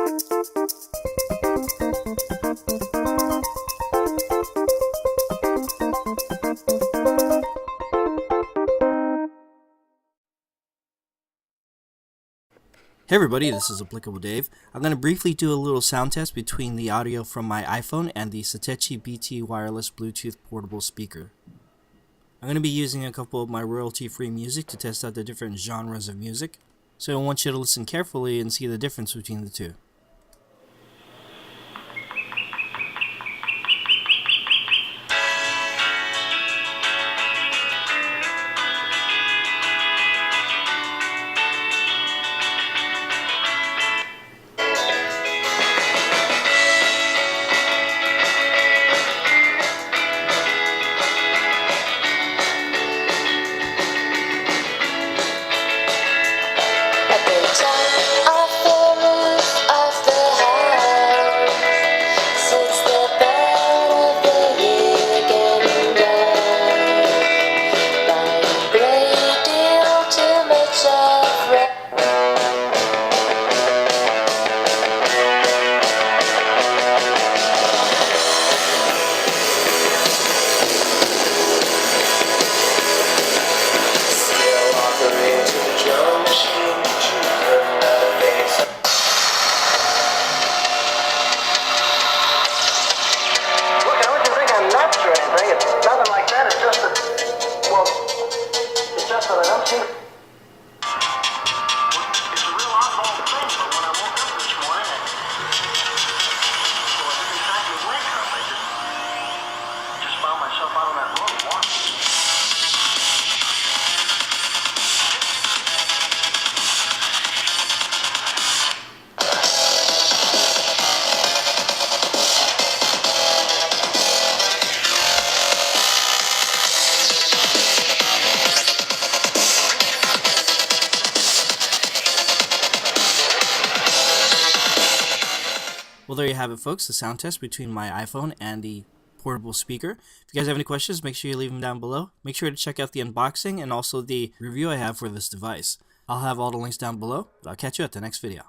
Hey everybody, this is Applicable Dave. I'm going to briefly do a little sound test between the audio from my iPhone and the Satechi BT wireless Bluetooth portable speaker. I'm going to be using a couple of my royalty-free music to test out the different genres of music, so I want you to listen carefully and see the difference between the two. Well, there you have it, folks, the sound test between my iPhone and the portable speaker. If you guys have any questions, make sure you leave them down below. Make sure to check out the unboxing and also the review I have for this device. I'll have all the links down below, but I'll catch you at the next video.